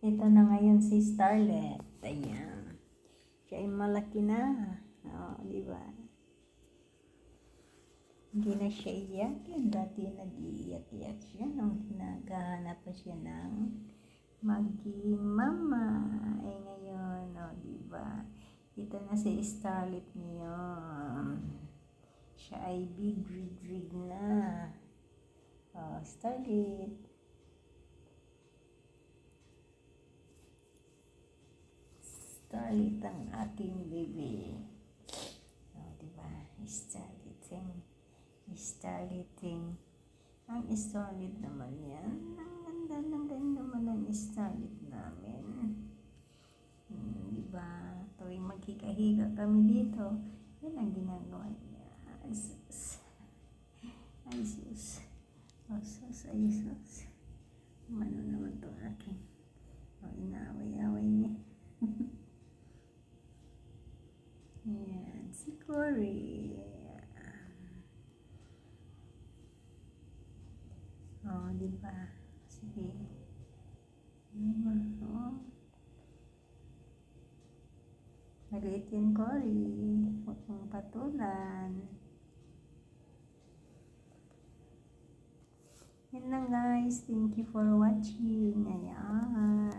Ito na ngayon si Starlet. Ayan. Siya ay malaki na. Di ba? Hindi na siya iyak. Yung dati nag-iiyak-iyak siya nung naghahanap pa siya ng maging mama. Ay ngayon, di ba? Ito na si Starlet ngayon. Siya ay big rig na. Starlet. Starlet ang aking baby. Diba? Starleting. Ang Starlet naman yan. Ang ganda naman ang Starlet namin. Diba? Tuwing maghiga-higa kami dito, yan ang ginagawa niya. Ay sus. Ay sus. Ay sus. Mano naman itong aking. Inaaway-away niya. Yan, si Cory. Diba? Sige. Maliit yan, Cory. Huwag mong patulan. Yan lang guys. Thank you for watching. Ayan.